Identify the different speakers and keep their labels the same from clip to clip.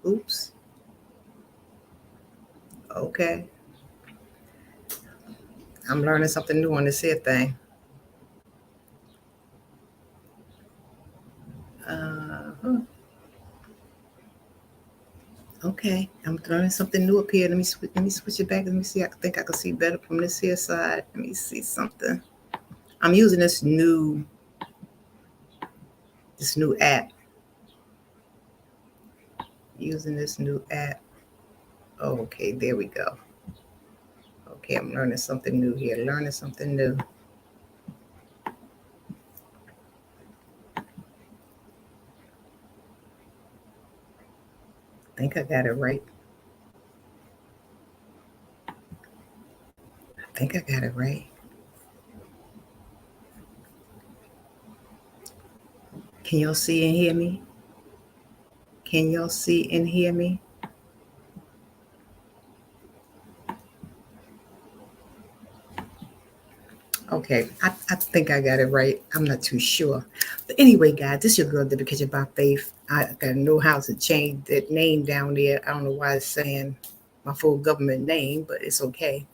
Speaker 1: Oops. Okay. I'm learning something new on this here thing. Uh, okay. I'm learning something new up here. Let me switch it back. Let me see. I think I can see better from this here side. Let me see something. I'm using this new app. Using this new app. Oh, okay, there we go. Okay, I'm learning something new here. Learning something new. I think I got it right. I think I got it right. Can y'all see and hear me? Can y'all see and hear me? Okay, I think I got it right. I'm not too sure. But anyway, guys, this is your girl, Debbie Kitchen by Faith. I gotta know how to change that name down there. I don't know why it's saying my full government name, but it's okay.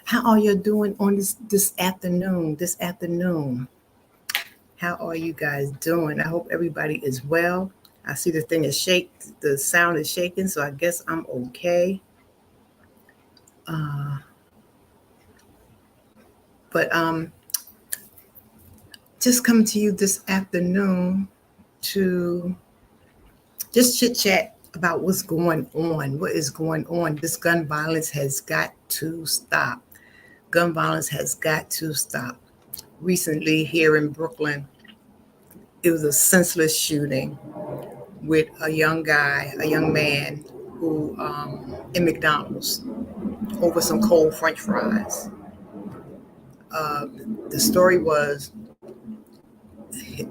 Speaker 1: How are you doing on this afternoon? This afternoon, how are you guys doing? I hope everybody is well. I see the thing is shake. The sound is shaking, so I guess I'm okay. Uh, but just coming to you this afternoon to just chit chat about what's going on. What is going on? This gun violence has got to stop. Gun violence has got to stop. Recently, here in Brooklyn, it was a senseless shooting with a young guy, a young man who in McDonald's over some cold French fries. Uh, the story was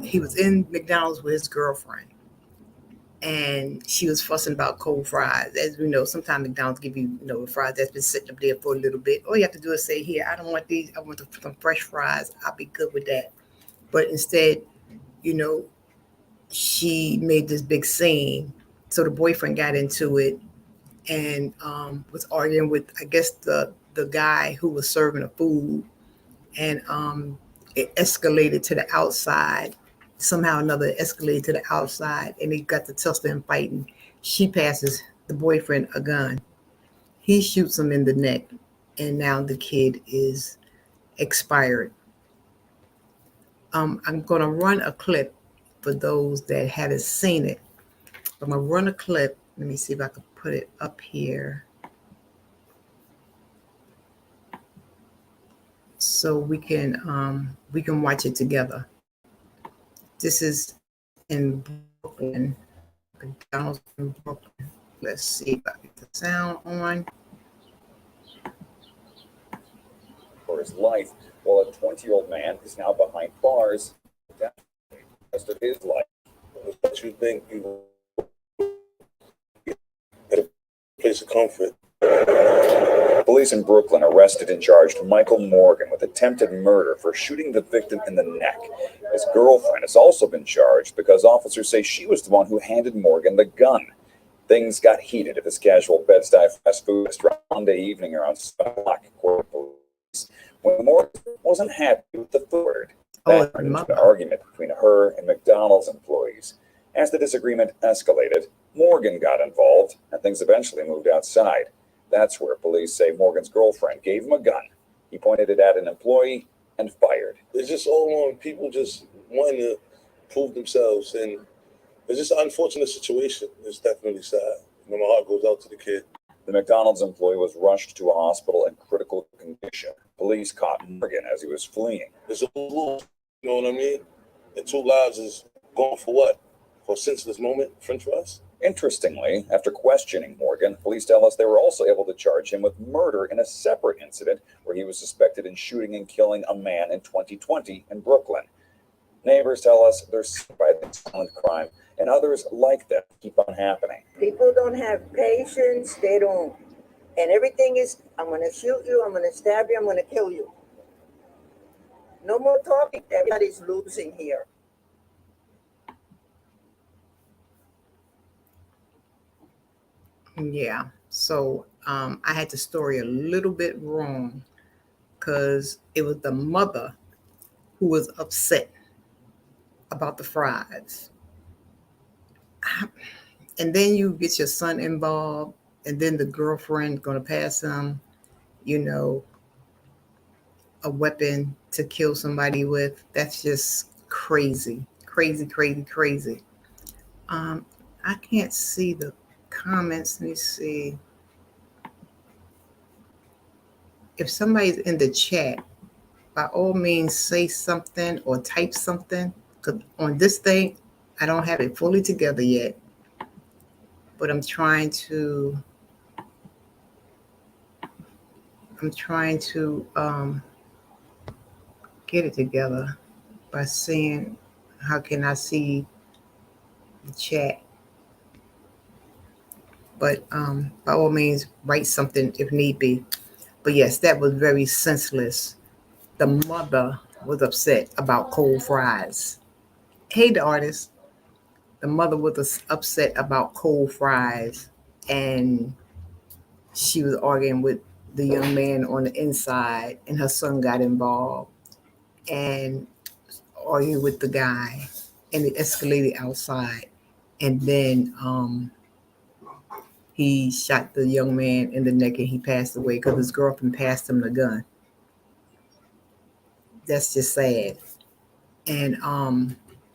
Speaker 1: he was in McDonald's with his girlfriend, and she was fussing about cold fries. As we know, sometimes McDonald's give you fries that's been sitting up there for a little bit. All you have to do is say, "Here, I don't want these. I want some fresh fries. I'll be good with that." But instead, you know, she made this big scene. So the boyfriend got into it and was arguing with, I guess, the guy who was serving the food, and it escalated to the outside. Somehow or another, it escalated to the outside, and they got to tussling and fighting. She passes the boyfriend a gun. He shoots him in the neck, and now the kid is expired. I'm gonna run a clip for those that haven't seen it. I'm gonna run a clip. Let me see if I can put it up here so we can watch it together. This is in Brooklyn, McDonald's in Brooklyn. Let's see if I get the sound on.
Speaker 2: For his life, while a 20-year-old man is now behind bars the rest of his life.
Speaker 3: What you think you at a place of comfort.
Speaker 2: Police in Brooklyn arrested and charged Michael Morgan with attempted murder for shooting the victim in the neck. His girlfriend has also been charged because officers say she was the one who handed Morgan the gun. Things got heated at this casual Bed-Stuy fast food restaurant Monday evening around 7 o'clock, according to police. When Morgan wasn't happy with the food, that turned into an argument between her and McDonald's employees. As the disagreement escalated, Morgan got involved, and things eventually moved outside. That's where police say Morgan's girlfriend gave him a gun. He pointed it at an employee and fired.
Speaker 3: It's just all on people just wanting to prove themselves, and it's just an unfortunate situation. It's definitely sad. My heart goes out to the kid.
Speaker 2: The McDonald's employee was rushed to a hospital in critical condition. Police caught Morgan as he was fleeing.
Speaker 3: It's a lose, you know what I mean? And 2 lives is gone for what? For a senseless moment, French fries?
Speaker 2: Interestingly, after questioning Morgan, police tell us they were also able to charge him with murder in a separate incident where he was suspected in shooting and killing a man in 2020 in Brooklyn. Neighbors tell us they're sick by this silent crime, and others like that keep on happening.
Speaker 4: People don't have patience. They don't. And everything is, I'm going to shoot you, I'm going to stab you, I'm going to kill you. No more talking. Everybody's losing here.
Speaker 1: Yeah. So I had the story a little bit wrong because it was the mother who was upset about the fries. And then you get your son involved, and then the girlfriend gonna pass him, you know, a weapon to kill somebody with. That's just crazy, crazy, crazy, crazy. Um, I can't see the comments. Let me see. If somebody's in the chat, by all means, say something or type something. Because on this thing, I don't have it fully together yet, but I'm trying to get it together by saying, how can I see the chat? But by all means, write something if need be. But yes, that was very senseless. The mother was upset about cold fries. Hey, the artist. The mother was upset about cold fries, and she was arguing with the young man on the inside, and her son got involved and argued with the guy, and it escalated outside. And then he shot the young man in the neck, and he passed away because his girlfriend passed him the gun. That's just sad. And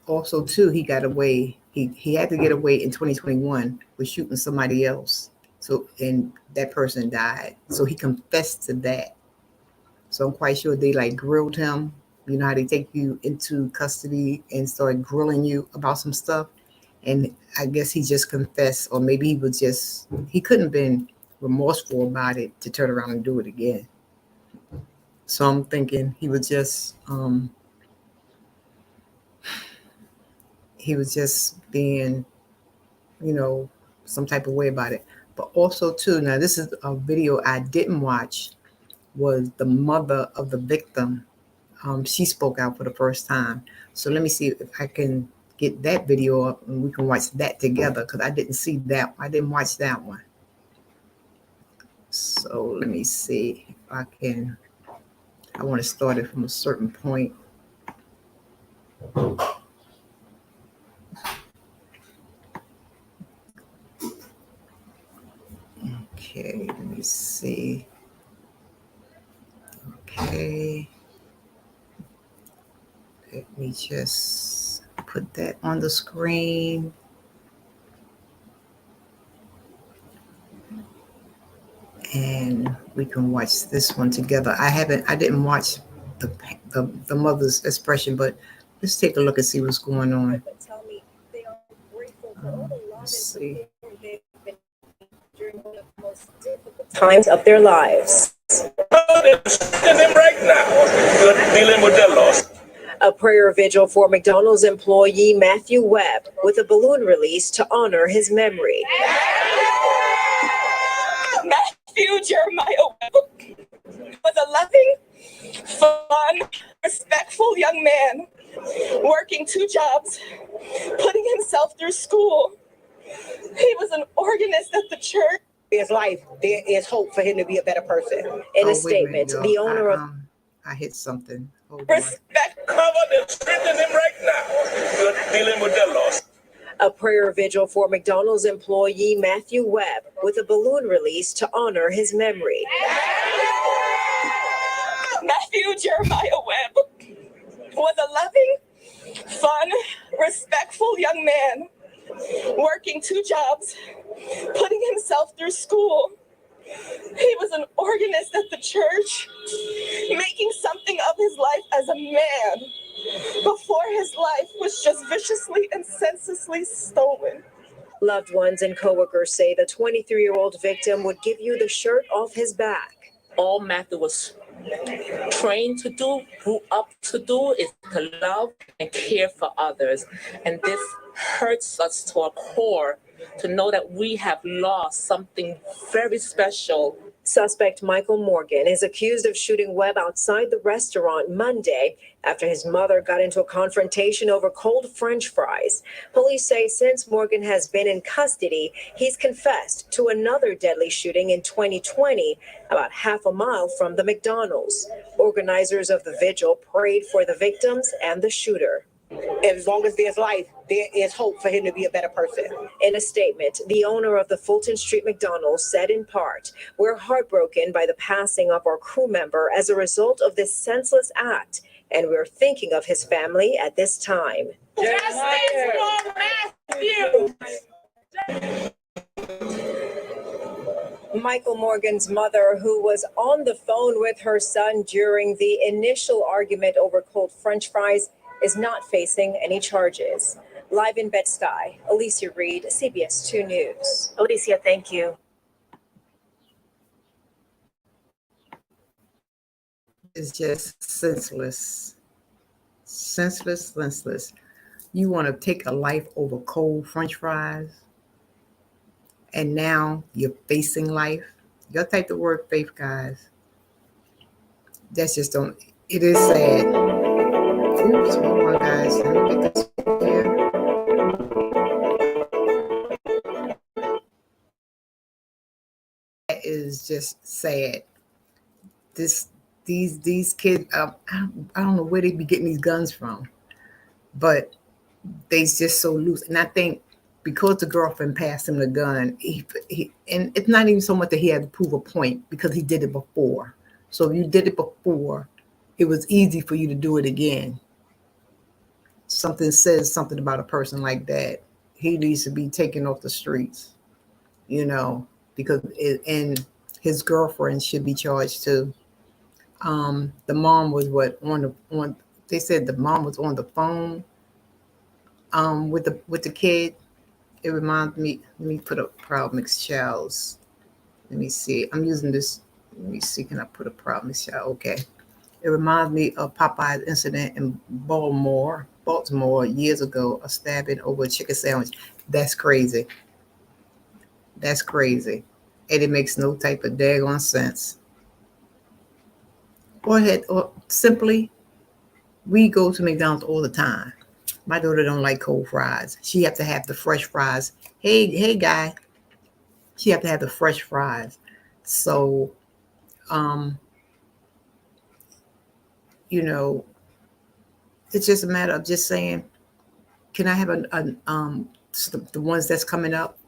Speaker 1: also too, he got away. He had to get away in 2021 with shooting somebody else. So and that person died. So he confessed to that. So I'm quite sure they like grilled him. You know how they take you into custody and start grilling you about some stuff. And I guess he just confessed, or maybe he couldn't have been remorseful about it to turn around and do it again. So I'm thinking he was just being, you know, some type of way about it. But also too, now this is a video I didn't watch, was the mother of the victim. She spoke out for the first time. So let me see if I can get that video up and we can watch that together, because I didn't see that. I didn't watch that one. So let me see if I can. I want to start it from a certain point. Okay, let me see. Okay. Let me just put that on the screen. And we can watch this one together. I didn't watch the mother's expression, but let's take a look and see what's going on. Let's see.
Speaker 5: Times of their lives.
Speaker 6: Right now, dealing with their loss.
Speaker 5: A prayer vigil for McDonald's employee Matthew Webb with a balloon release to honor his memory.
Speaker 7: Matthew Jeremiah Webb was a loving, fun, respectful young man, working 2 jobs, putting himself through school. He was an organist at the church.
Speaker 5: His life, there is hope for him to be a better person. In
Speaker 1: Oh,
Speaker 5: a
Speaker 1: wait
Speaker 5: statement,
Speaker 1: minute,
Speaker 5: the
Speaker 1: y'all.
Speaker 5: owner of
Speaker 1: I hit something. Hold on.
Speaker 7: Respect.
Speaker 6: Cover and strengthen them right now, dealing with their loss.
Speaker 5: a prayer vigil for McDonald's employee Matthew Webb with a balloon release to honor his memory.
Speaker 7: Matthew Jeremiah Webb was a loving, fun, respectful young man, working 2 jobs, putting himself through school. He was an organist at the church, making something of his life as a man before his life was just viciously and senselessly stolen.
Speaker 5: Loved ones and coworkers say the 23-year-old victim would give you the shirt off his back.
Speaker 8: All Matthew was trained to do, grew up to do, is to love and care for others. And this hurts us to our core to know that we have lost something very special
Speaker 5: Suspect Michael Morgan is accused of shooting Webb outside the restaurant Monday after his mother got into a confrontation over cold French fries. Police say since Morgan has been in custody, he's confessed to another deadly shooting in 2020, about half a mile from the McDonald's. Organizers of the vigil prayed for the victims and the shooter.
Speaker 9: As long as there's life, there is hope for him to be a better person.
Speaker 5: In a statement, the owner of the Fulton Street McDonald's said in part, "We're heartbroken by the passing of our crew member as a result of this senseless act, and we're thinking of his family at this time."
Speaker 8: Justice for Matthew!
Speaker 5: Michael Morgan's mother, who was on the phone with her son during the initial argument over cold French fries, is not facing any charges. Live in Bed-Stuy, Alicia Reed, CBS 2 News.
Speaker 10: Alicia, thank you.
Speaker 1: It's just senseless. Senseless. You want to take a life over cold French fries, and now you're facing life. You gotta take the word faith, guys. That's just don't. It is sad. Oops, hold on, guys. Let me get this here. That is just sad. These kids, I don't know where they be getting these guns from, but they's just so loose. And I think because the girlfriend passed him the gun, he and it's not even so much that he had to prove a point because he did it before. So if you did it before, it was easy for you to do it again. Something says something about a person like that. He needs to be taken off the streets, because and his girlfriend should be charged too. The mom was they said the mom was on the phone with the kid. It reminds me, let me put up Proud Mixed Shells. Let me see. I'm using this. Let me see. Can I put a Proud Mixed Shell? Okay. It reminds me of Popeye's incident in Baltimore years ago, a stabbing over a chicken sandwich. That's crazy. That's crazy. And it makes no type of daggone sense. Go ahead, or simply, we go to McDonald's all the time. My daughter don't like cold fries. She have to have the fresh fries. Hey, guy. She have to have the fresh fries. So, it's just a matter of just saying, can I have the ones that's coming up,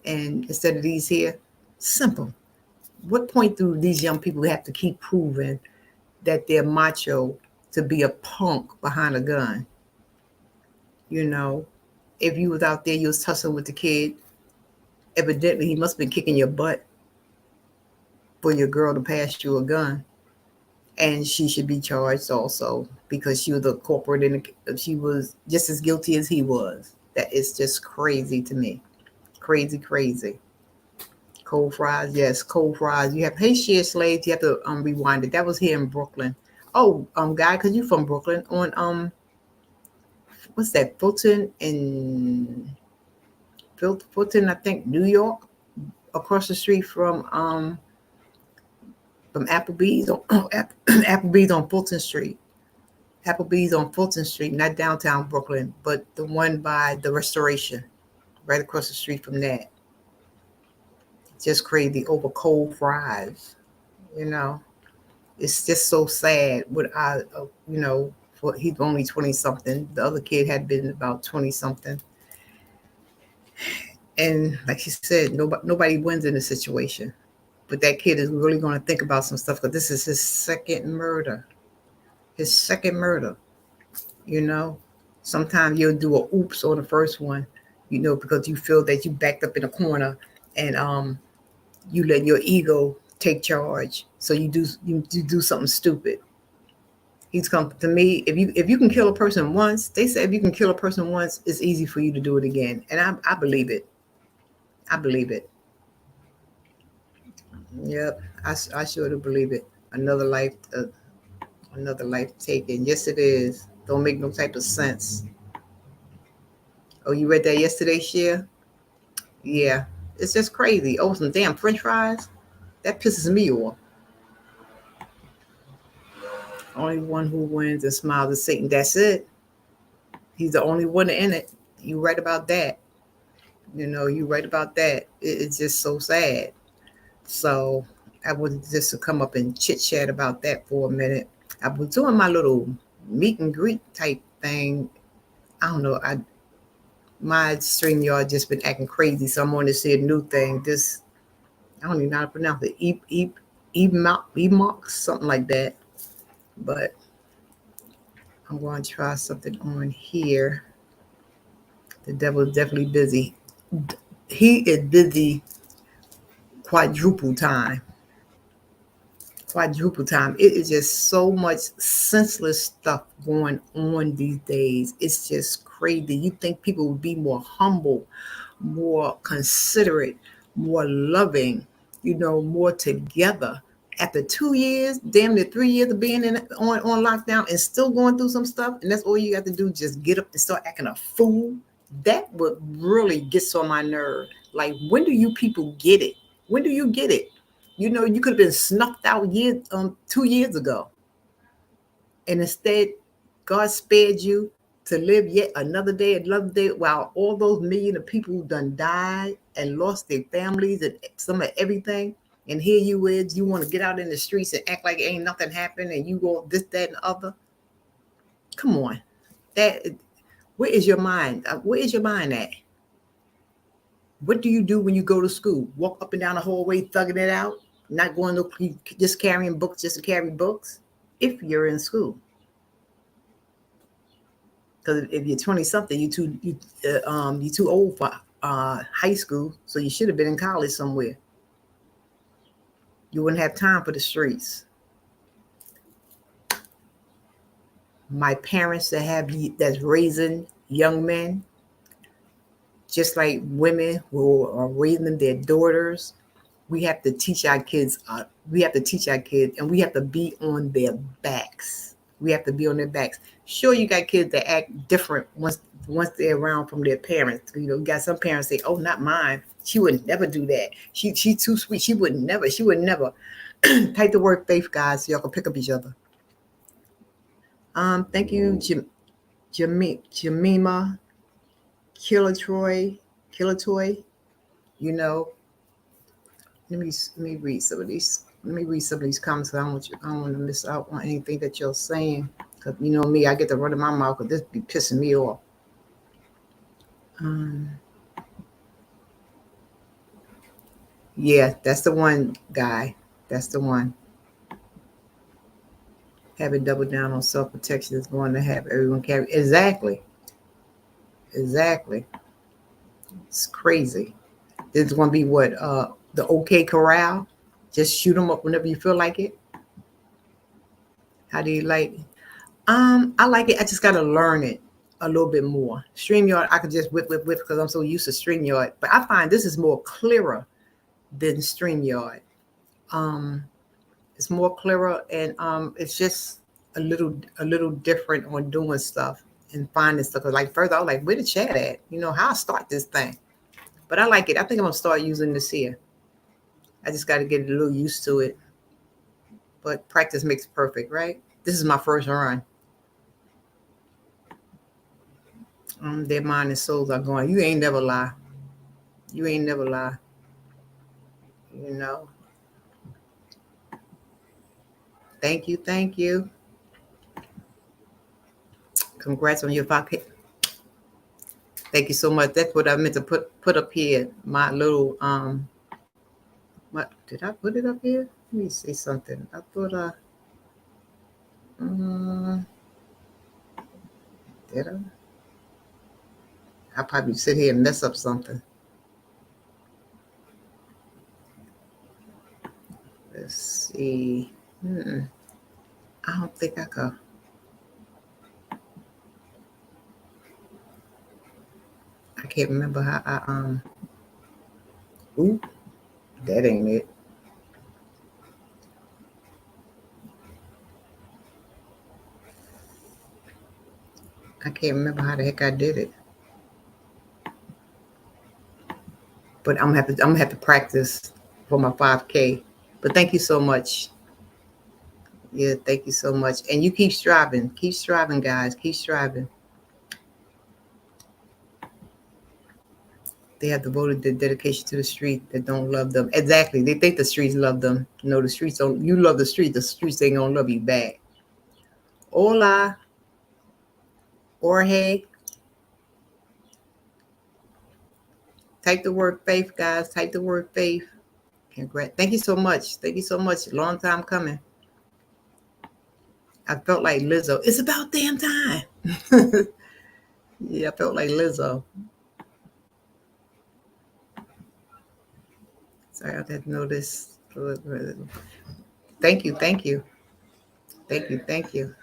Speaker 1: and instead of these here? Simple. What point do these young people have to keep proving that they're macho to be a punk behind a gun? If you was out there, you was tussling with the kid, evidently he must have been kicking your butt for your girl to pass you a gun. And she should be charged also because she was a corporate and she was just as guilty as he was. That is just crazy to me. Crazy. Cold fries, yes, cold fries. You have, hey, Shea Slaves, you have to rewind it. That was here in Brooklyn. Oh, guy, because you from Brooklyn, on what's that? Fulton, I think, New York, across the street from Applebee's Applebee's on Fulton Street. Applebee's on Fulton Street, not downtown Brooklyn, but the one by the Restoration, right across the street from that. Just crazy over cold fries, It's just so sad. For he's only 20 something. The other kid had been about 20 something. And like she said, nobody wins in this situation. But that kid is really going to think about some stuff because this is his second murder. Sometimes you'll do a oops on the first one, because you feel that you backed up in a corner and you let your ego take charge. So you do something stupid. He's come to me. If you can kill a person once, they say if you can kill a person once, it's easy for you to do it again. And I believe it. Yep, I sure do believe it. Another life taken. Yes, it is. Don't make no type of sense. Oh, you read that yesterday, Shea? Yeah, it's just crazy. Oh, some damn French fries. That pisses me off. Only one who wins and smiles is Satan. That's it. He's the only one in it. You right about that. You right about that. It's just so sad. So I wanted just to come up and chit chat about that for a minute. I was doing my little meet and greet type thing. I don't know. My StreamYard just been acting crazy, so I'm on to see a new thing. This I don't even know how to pronounce it. Emacs, something like that. But I'm going to try something on here. The devil is definitely busy. He is busy quadruple time. It is just so much senseless stuff going on these days. It's just crazy. You think people would be more humble, more considerate, more loving, more together. After 2 years, damn near 3 years of being on lockdown and still going through some stuff, and that's all you got to do, just get up and start acting a fool. That would really get on my nerve. Like, when do you people get it? When do you get it? You could have been snuffed out 2 years ago. And instead, God spared you to live yet another day while all those millions of people who done died and lost their families and some of everything. And here you want to get out in the streets and act like ain't nothing happened and you go this, that, and the other. Come on. Where is your mind? Where is your mind at? What do you do when you go to school? Walk up and down the hallway, thugging it out? Not going to just carrying books just to carry books? If you're in school. Because if you're 20-something, you're too old for high school, so you should have been in college somewhere. You wouldn't have time for the streets. My parents that's raising young men, just like women who are raising their daughters, we have to teach our kids. And we have to be on their backs. Sure, you got kids that act different once they're around from their parents. You got some parents say, "Oh, not mine. She would never do that. She's too sweet. She would never." Type the word faith, guys, so y'all can pick up each other. Thank you, Jemima, Killatoy. Let me read some of these. Let me read some of these comments. I don't want to miss out on anything that you're saying. Because you know me, I get to run in my mouth because this be pissing me off. Yeah, that's the one, guy. That's the one. Having double down on self-protection is going to have everyone carry. Exactly. It's crazy. This is going to be what? The OK Corral? Just shoot them up whenever you feel like it? How do you like it? I like it. I just got to learn it a little bit more. StreamYard, I could just whip because I'm so used to StreamYard. But I find this is more clearer than StreamYard. It's more clearer, and it's just a little different on doing stuff and finding stuff. Like first, I was like, where the chat at? How I start this thing. But I like it. I think I'm gonna start using this here. I just got to get a little used to it. But practice makes perfect, right? This is my first run. Their mind and souls are going. You ain't never lie. Thank you. Congrats on your pocket. Thank you so much. That's what I meant to put up here. My little what did I put it up here? Let me see something. I thought did I? I'll probably sit here and mess up something. Let's see. I don't think I could. I can't remember how I Ooh, that ain't it. I can't remember how the heck I did it. But I'm gonna have to practice for my 5K. But thank you so much. Yeah, thank you so much. And you keep striving. Keep striving, guys. Keep striving. They have devoted their dedication to the street that don't love them. Exactly. They think the streets love them. No, the streets don't. You love the streets ain't gonna love you back. Hola, Jorge. Type the word faith, guys. Type the word faith. Congrats. Thank you so much. Thank you so much. Long time coming. I felt like Lizzo. It's about damn time. Yeah, I felt like Lizzo. Sorry, I had to know this. Thank you, thank you, thank you, thank you.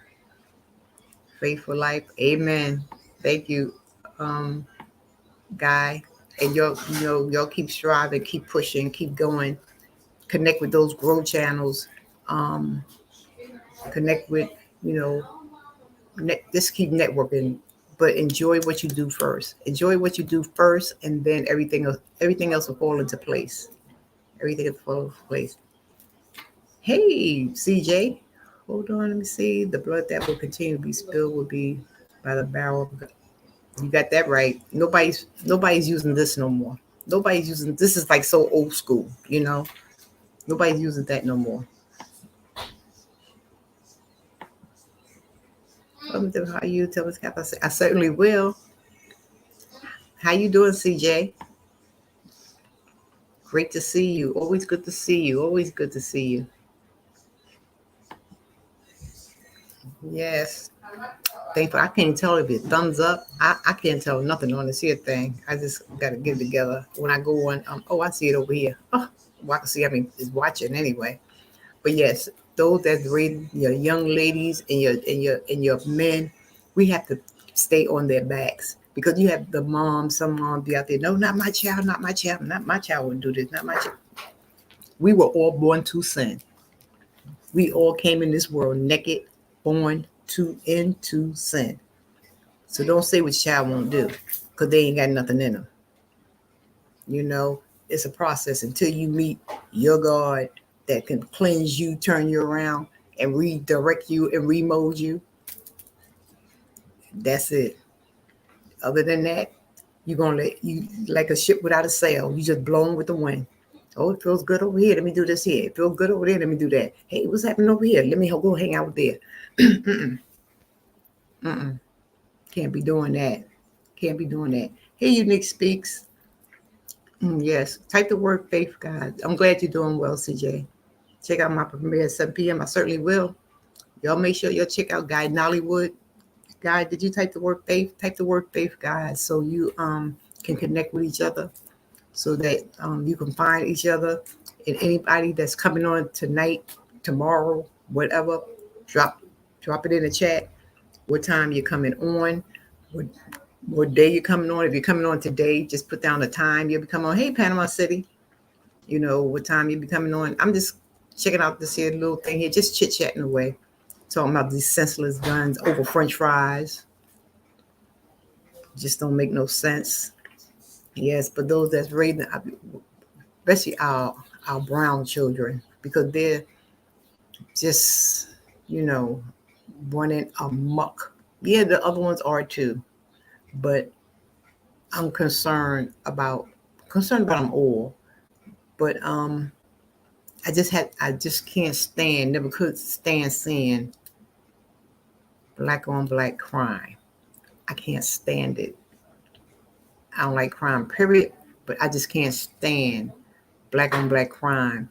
Speaker 1: Faithful life, amen. Thank you, Guy, and y'all keep striving, keep pushing, keep going. Connect with those growth channels. Connect with just keep networking, but enjoy what you do first. Enjoy what you do first, and then everything else will fall into place. Everything will fall into place. Hey, CJ, hold on. Let me see. The blood that will continue to be spilled will be by the barrel. You got that right. Nobody's using this no more. Nobody's using this. Is like so old school. Nobody's using that no more. How you tell us? I certainly will. How you doing, CJ? Great to see you. Always good to see you. Always good to see you. Yes. Thankful. I can't tell if it thumbs up. I can't tell nothing on this here thing. I just got to get it together. When I go on, I see it over here. Oh, well, I can see. I mean, it's watching anyway. But yes, those that's reading, your young ladies and your men, we have to stay on their backs because you have some moms be out there. No, not my child, not my child, not my child wouldn't do this, not my child. We were all born to sin. We all came in this world naked, born into sin. So don't say what your child won't do because they ain't got nothing in them. It's a process until you meet your God that can cleanse you, turn you around, and redirect you and remold you. That's it. Other than that, you're gonna let you like a ship without a sail. You just blowing with the wind. Oh, it feels good over here. Let me do this here. It feels good over there. Let me do that. Hey, what's happening over here? Let me go hang out there. Can't be doing that. Can't be doing that. Hey, Unique Speaks. Yes. Type the word faith, guys. I'm glad you're doing well, CJ. Check out my premiere at 7 p.m. I certainly will. Y'all make sure y'all check out Guy Nollywood. Guy, did you type the word faith? Type the word faith, guys, so you can connect with each other, so that you can find each other. And anybody that's coming on tonight, tomorrow, whatever, drop it in the chat. What time you're coming on? What day you're coming on? If you're coming on today, just put down the time you'll be coming on. Hey, Panama City. What time you'll be coming on. I'm just checking out this here little thing here, just chit-chatting away. Talking about these senseless guns over French fries. Just don't make no sense. Yes, but those that's raising, especially our brown children, because they're just, running amok. Yeah, the other ones are too. But I'm concerned about them all. But I just can't stand, never could stand seeing black on black crime. I can't stand it. I don't like crime, period, but I just can't stand black on black crime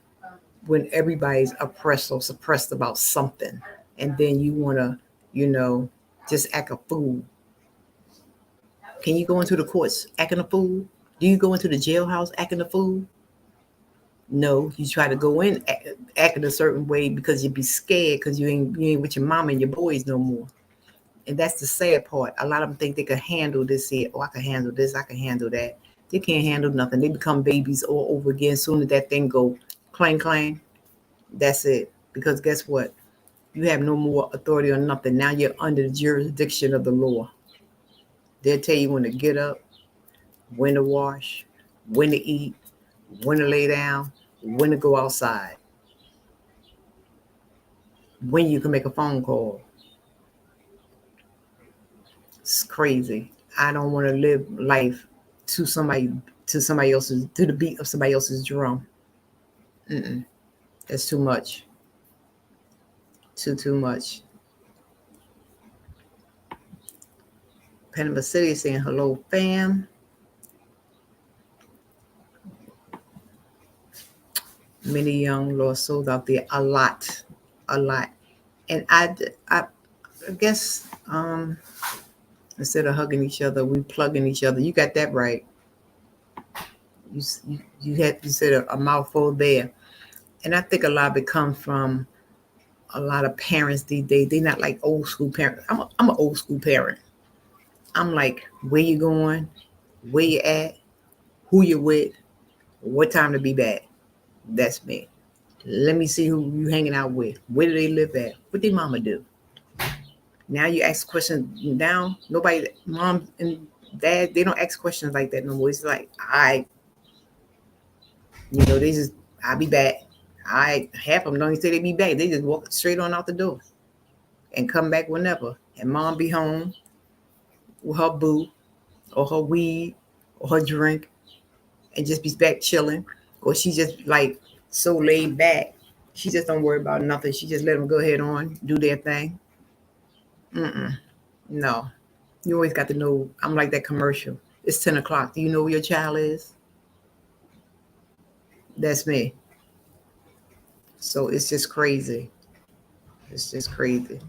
Speaker 1: when everybody's oppressed or suppressed about something. And then you want to, just act a fool. Can you go into the courts acting a fool? Do you go into the jailhouse acting a fool? No, you try to go in acting a certain way because you be scared because you ain't with your mama and your boys no more. And that's the sad part. A lot of them think they can handle this here. Oh, I can handle this. I can handle that. They can't handle nothing. They become babies all over again. As soon as that thing go clang, clang, that's it. Because guess what? You have no more authority on nothing. Now you're under the jurisdiction of the law. They'll tell you when to get up, when to wash, when to eat, when to lay down, when to go outside. when you can make a phone call. It's crazy. I don't want to live life to somebody else's, to the beat of somebody else's drum. That's too much. Too much. Panama City saying hello, fam. Many young lost souls out there. A lot. And I guess instead of hugging each other, we plugging each other. You got that right. You said a mouthful there. And I think a lot of it comes from a lot of parents these days. They're not like old school parents. I'm an old school parent. I'm like, where you going? Where you at? Who you with? What time to be back? That's me. Let me see who you hanging out with. Where do they live at? What did mama do? Now you ask questions. Now nobody, mom and dad, they don't ask questions like that no more. It's like, they just, I'll be back. Half of them don't even say they be back. They just walk straight on out the door and come back whenever. And mom be home with her boo or her weed or her drink and just be back chilling. Or she just like so laid back. She just don't worry about nothing. She just let them go ahead on, do their thing. No. You always got to know. I'm like that commercial. It's 10 o'clock. Do you know where your child is? That's me. So it's just crazy. It's just crazy.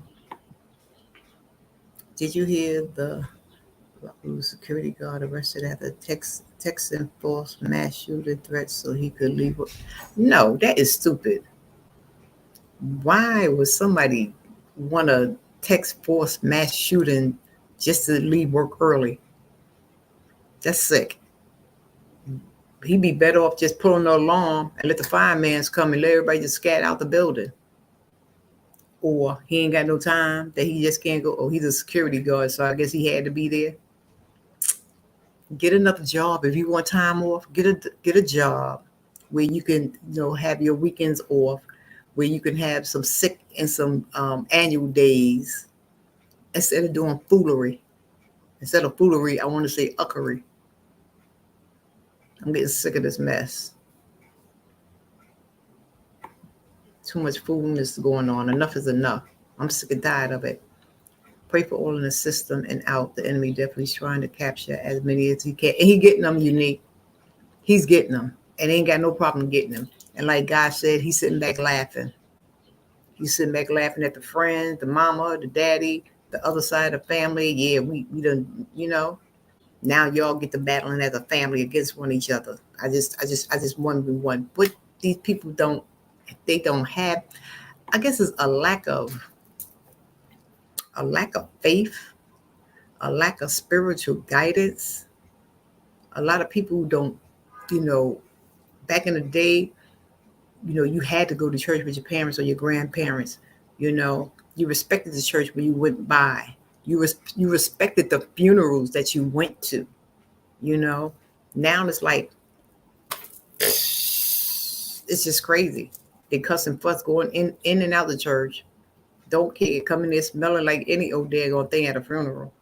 Speaker 1: Did you hear the security guard arrested after Texan false mass shooting threats so he could leave? No, that is stupid. Why would somebody want to text force mass shooting just to leave work early? That's sick. He'd be better off just pulling the alarm and let the firemen come and let everybody just scatter out the building. Or he ain't got no time that he just can't go. Oh, he's a security guard, so I guess he had to be there. Get another job. If you want time off, get a job where you can, have your weekends off, where you can have some sick and some annual days instead of doing foolery. Instead of foolery, I want to say uckery. I'm getting sick of this mess. Too much foolishness going on. Enough is enough. I'm sick and tired of it. Pray for all in the system and out. The enemy definitely trying to capture as many as he can. And he getting them unique. He's getting them. And ain't got no problem getting them. And like God said, he's sitting back laughing. He's sitting back laughing at the friends, the mama, the daddy, the other side of the family. Yeah, we done, now y'all get to battling as a family against one each other. I just 1v1. But these people don't have, I guess it's a lack of faith, a lack of spiritual guidance. A lot of people who don't, back in the day, you had to go to church with your parents or your grandparents. You respected the church when you went by. You respected the funerals that you went to. Now it's like, it's just crazy. They cuss and fuss going in and out of the church. Don't care. Coming there smelling like any old daggone thing at a funeral.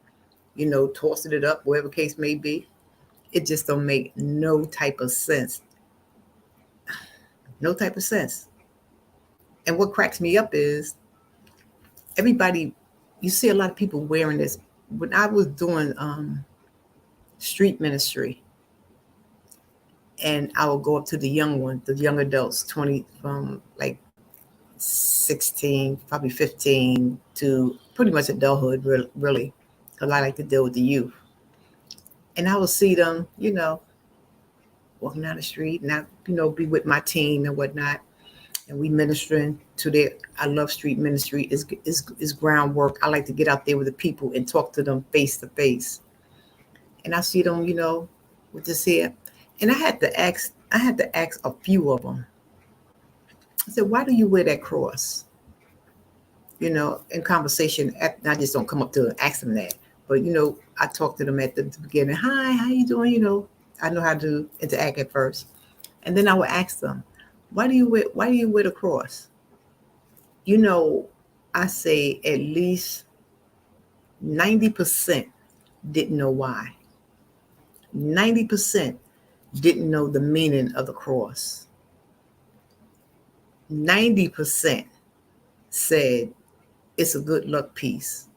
Speaker 1: Tossing it up, whatever case may be. It just don't make no type of sense. No type of sense. And what cracks me up is everybody, you see a lot of people wearing this. When I was doing street ministry, and I would go up to the young adults, 20 from like 16, probably 15 to pretty much adulthood, really, because I like to deal with the youth. And I would see them, walking down the street, and I, be with my team and whatnot, and we ministering to their. I love street ministry. Is groundwork. I like to get out there with the people and talk to them face to face. And I see them, with this here. And I had to ask a few of them. I said, why do you wear that cross? In conversation, I just don't come up to and ask them that. But, I talk to them at the beginning. Hi, how you doing? I know how to interact at first. And then I would ask them, why do you wear the cross? I say at least 90% didn't know why. 90% didn't know the meaning of the cross. 90% said it's a good luck piece.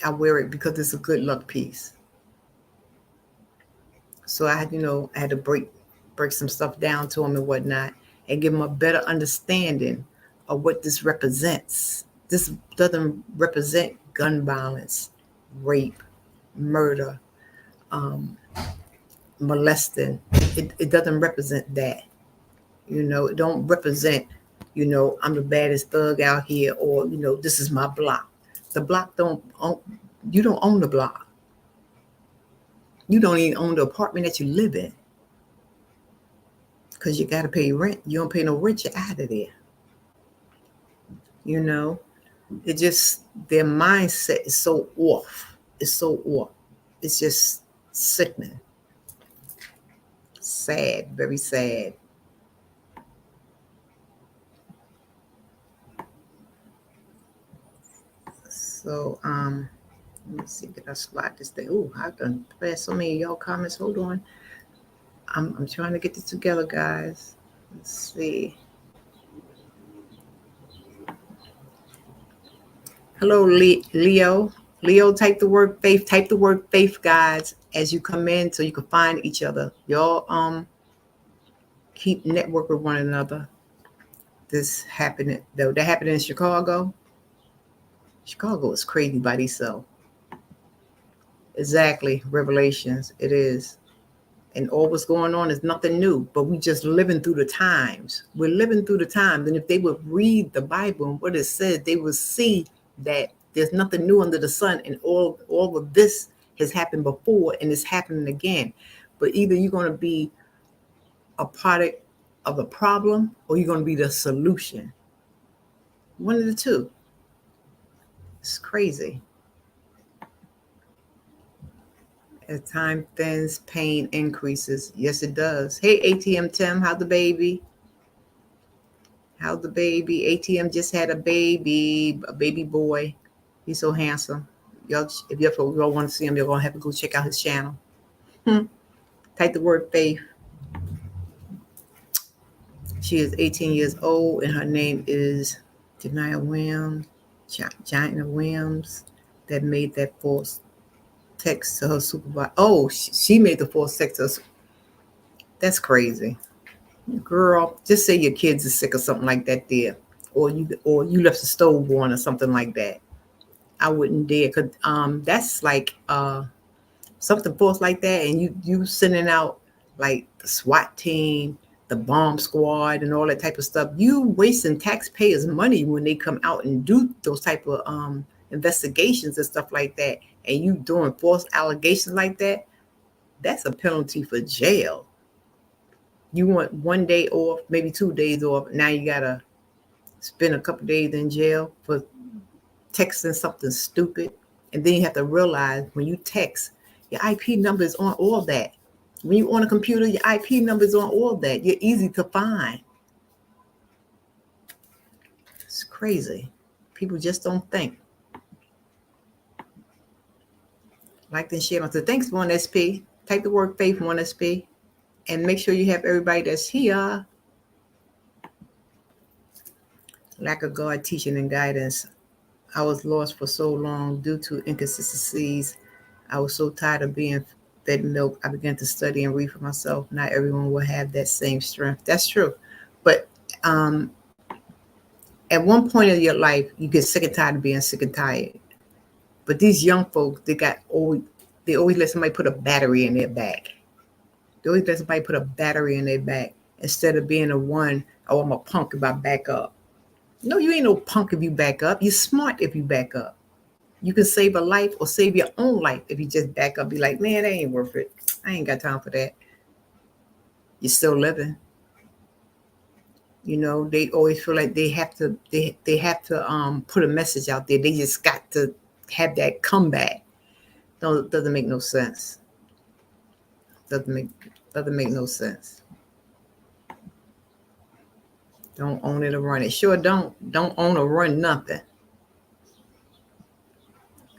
Speaker 1: I wear it because it's a good luck piece. So I had, I had to break some stuff down to them and whatnot and give them a better understanding of what this represents. This doesn't represent gun violence, rape, murder, molesting. It doesn't represent that. It don't represent, I'm the baddest thug out here, or, this is my block. The block you don't own the block. You don't even own the apartment that you live in. Because you got to pay rent. You don't pay no rent, you're out of there. It just, their mindset is so off. It's so off. It's just sickening. Sad, very sad. So, let me see, did I slide this thing? Oh, I've done passed so many of y'all comments. Hold on. I'm trying to get this together, guys. Let's see. Hello, Leo. Leo, type the word faith. Type the word faith, guys, as you come in so you can find each other. Y'all keep network with one another. This happened, though. That happened in Chicago. Chicago is crazy by themselves. Exactly. Revelations. It is. And all what's going on is nothing new, but we just living through the times. We're living through the times. And if they would read the Bible and what it says, they would see that there's nothing new under the sun, and all of this has happened before and it's happening again. But either you're going to be a product of the problem or you're going to be the solution. One of the two. It's crazy. As time thins, pain increases. Yes, it does. Hey, ATM Tim, how's the baby? How's the baby? ATM just had a baby boy. He's so handsome. Y'all, if you ever want to see him, you're going to have to go check out his channel. Type the word faith. She is 18 years old, and her name is Janiyah Williams. Janiyah Williams, that made that false text to her supervisor. Oh, she made the false text to her. That's crazy. Girl, just say your kids are sick or something like that there. Or you left the stove on or something like that. I wouldn't dare, cause that's like something false like that, and you sending out like the SWAT team, the bomb squad, and all that type of stuff. You wasting taxpayers' money when they come out and do those type of investigations and stuff like that, and you doing false allegations like that. That's a penalty for jail. You want 1 day off, maybe 2 days off. Now you gotta spend a couple days in jail for texting something stupid. And then you have to realize when you text, your IP number is on all that. When you're on a computer, your IP number is on all that. You're easy to find. It's crazy. People just don't think. Like and share. So thanks, 1SP. Type the word faith, 1SP. And make sure you have everybody that's here. Lack of God teaching and guidance. I was lost for so long due to inconsistencies. I was so tired of being fed milk. I began to study and read for myself. Not everyone will have that same strength. That's true. But at one point in your life, you get sick and tired of being sick and tired. But these young folks, they always let somebody put a battery in their back. They always let somebody put a battery in their back instead of being a one, oh, I'm a punk if I back up. No, you ain't no punk if you back up. You're smart if you back up. You can save a life or save your own life if you just back up. Be like, man, that ain't worth it. I ain't got time for that. You're still living. They always feel like they have to put a message out there. They just got to have that comeback. No, it doesn't make no sense. Doesn't make no sense. Don't own it or run it. Sure, don't own or run nothing.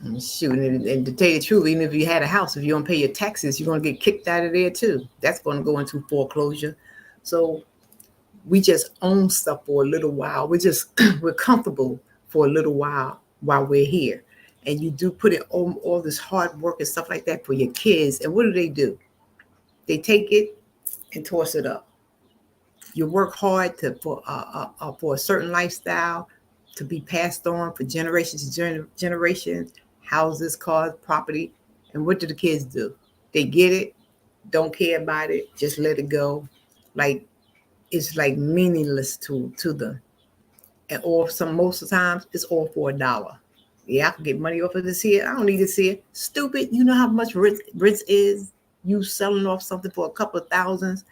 Speaker 1: And shoot, and to tell you the truth, even if you had a house, if you don't pay your taxes, you're gonna get kicked out of there too. That's gonna go into foreclosure. So we just own stuff for a little while. We're comfortable for a little while we're here. And you do put in all this hard work and stuff like that for your kids. And what do? They take it and toss it up. You work hard for a certain lifestyle to be passed on for generations to generations, houses, cars, property. And what do the kids do? They get it, don't care about it, just let it go. Like it's like meaningless to them. And most of the times it's all for $1. Yeah, I can get money off of this here. I don't need this here. Stupid. You know how much rent is? You selling off something for a couple of thousands.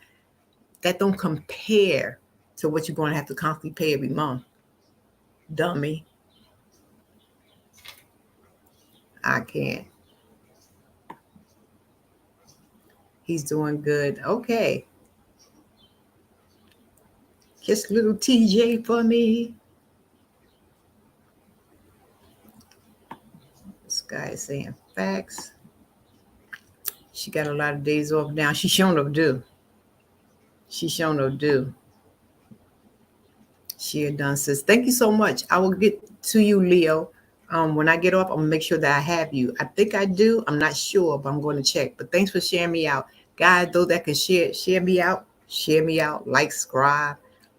Speaker 1: That don't compare to what you're going to have to constantly pay every month. Dummy. I can't. He's doing good. Okay. Just little TJ for me. This guy is saying facts. She got a lot of days off now. She shown up due. She had done, sis. Thank you so much. I will get to you, Leo. When I get off, I'm gonna make sure that I have you. I think I do. I'm not sure, but I'm going to check. But thanks for sharing me out. Guys, those that can share me out.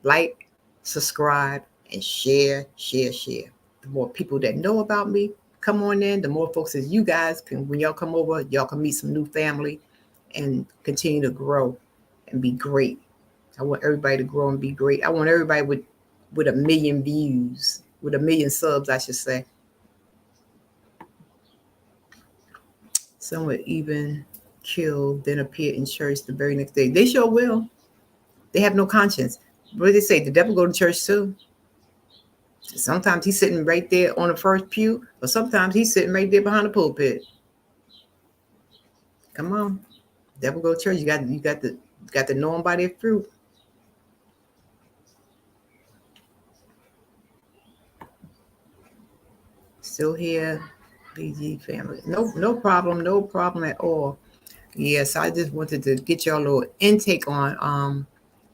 Speaker 1: Like, subscribe, and share. The more people that know about me, come on in. The more folks as you guys can, when y'all come over, y'all can meet some new family and continue to grow and be great. I want everybody to grow and be great. I want everybody with 1 million views, with 1 million subs, I should say. Some would even kill, then appear in church the very next day. They sure will. They have no conscience. What do they say? The devil go to church too. Sometimes he's sitting right there on the first pew, or sometimes he's sitting right there behind the pulpit. Come on, devil go to church. You got to know them by their fruit. Still here, BG family. No problem at all. Yes, I just wanted to get y'all a little intake on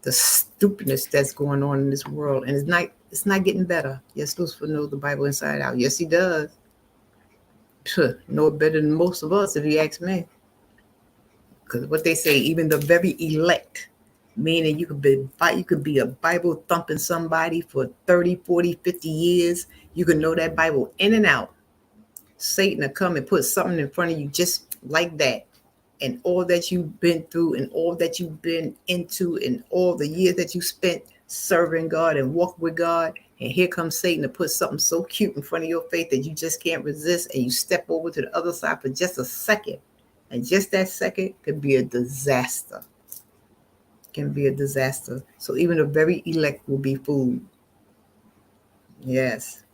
Speaker 1: the stupidness that's going on in this world, and it's not getting better. Yes, Lucifer knows the Bible inside out. Yes, he does. Know it better than most of us, if you ask me. Because what they say, even the very elect, meaning you could be a Bible thumping somebody for 30, 40, 50 years. You can know that Bible in and out. Satan will come and put something in front of you just like that. And all that you've been through and all that you've been into and all the years that you spent serving God and walking with God. And here comes Satan to put something so cute in front of your face that you just can't resist. And you step over to the other side for just a second. And just that second could be a disaster. Can be a disaster. So even the very elect will be fooled. Yes.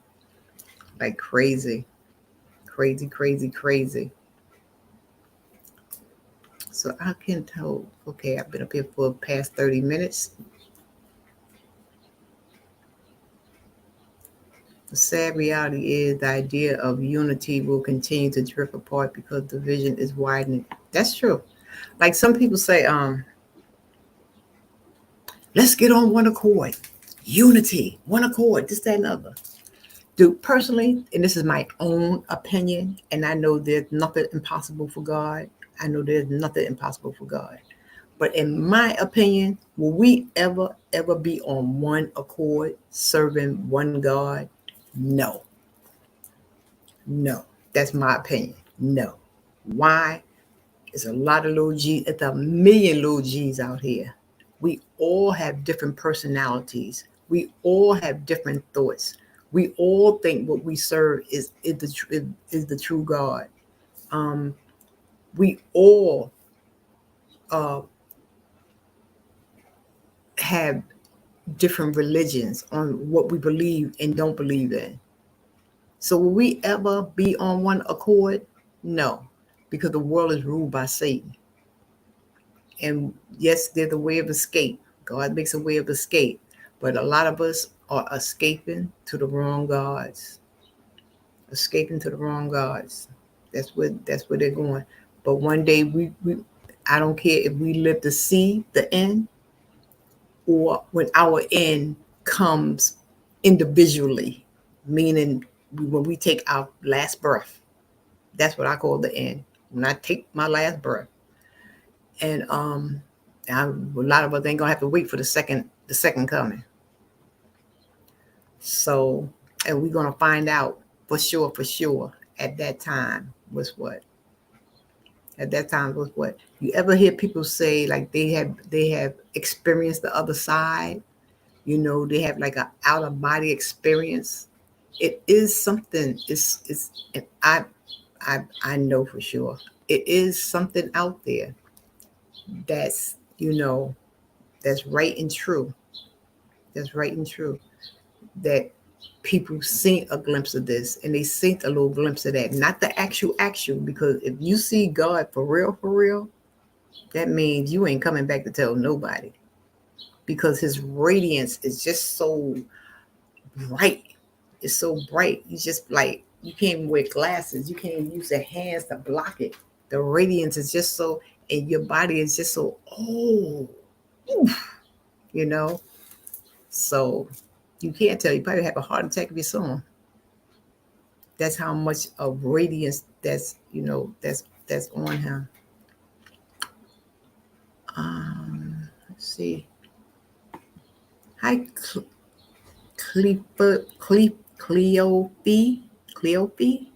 Speaker 1: Like crazy. Crazy. So I can tell, okay, I've been up here for the past 30 minutes. The sad reality is the idea of unity will continue to drift apart because division is widening. That's true. Like some people say, let's get on one accord. Unity, one accord, this, that, and other. Dude, personally, and this is my own opinion, and I know there's nothing impossible for God. But in my opinion, will we ever be on one accord, serving one God? No. That's my opinion. No. Why? There's a lot of little G's. It's 1 million little G's out here. We all have different personalities. We all have different thoughts. We all think what we serve is the true God. We all have different religions on what we believe and don't believe in. So will we ever be on one accord? No, because the world is ruled by Satan. And yes, there's a way of escape. God makes a way of escape. But a lot of us are escaping to the wrong gods. Escaping to the wrong gods. That's where they're going. But one day we I don't care if we live to see the end or when our end comes individually, meaning when we take our last breath. That's what I call the end. When I take my last breath. And a lot of us ain't gonna have to wait for the second coming. So, and we're gonna find out for sure at that time was what. At that time was what. You ever hear people say like they have experienced the other side? You know, they have like an out of body experience. It is something. It's and I know for sure it is something out there that's that's right and true. That's right and true. That people seen a glimpse of this and they seen a little glimpse of that. Not the actual, because if you see God for real, that means you ain't coming back to tell nobody. Because his radiance is just so bright. It's so bright. You just like, you can't even wear glasses. You can't even use your hands to block it. The radiance is just so, and your body is just so, So you can't tell. You probably have a heart attack if you saw him. That's how much of radiance that's on him. Let's see. Hi, Cleope.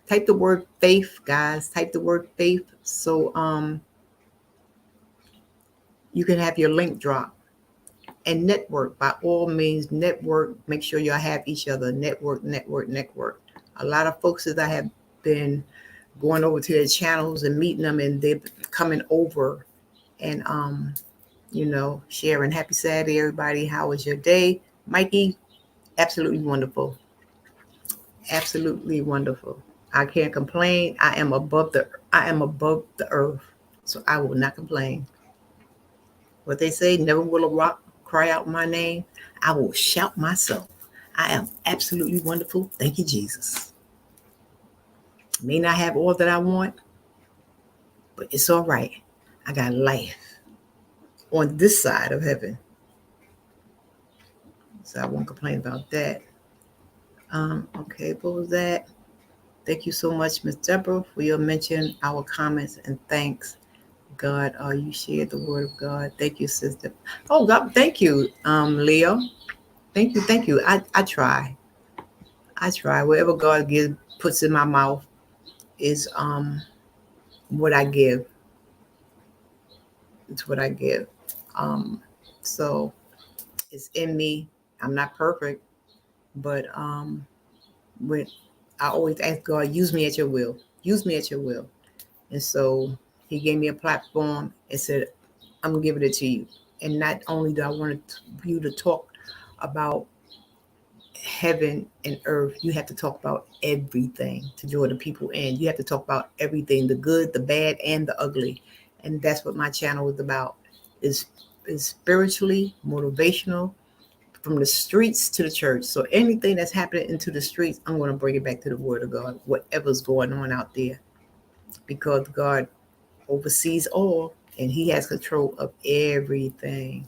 Speaker 1: Type the word faith, guys. Type the word faith. So you can have your link drop. And network, by all means, network. Make sure y'all have each other. Network. A lot of folks that I have been going over to their channels and meeting them, and they're coming over and sharing. Happy Saturday, everybody. How was your day? Mikey, absolutely wonderful. Absolutely wonderful. I can't complain. I am above the earth. So I will not complain. What they say, never will a rock cry out my name. I will shout myself. I am absolutely wonderful. Thank you, Jesus. May not have all that I want, but it's all right. I got life on this side of heaven. So I won't complain about that. Okay, what was that? Thank you so much, Ms. Deborah, for your mention, our comments, and thanks. God, you shared the word of God. Thank you, sister. Oh, God, thank you, Leo. Thank you. I try. Whatever God puts in my mouth is what I give. It's what I give. So it's in me. I'm not perfect, but when I always ask God, use me at your will. Use me at your will. And so he gave me a platform and said, I'm giving it to you. And not only do I want you to talk about heaven and earth, you have to talk about everything to draw the people in. You have to talk about everything, the good, the bad, and the ugly. And that's what my channel is about. Is spiritually, motivational, from the streets to the church. So anything that's happening into the streets, I'm going to bring it back to the word of God, whatever's going on out there. Because God oversees all and he has control of everything.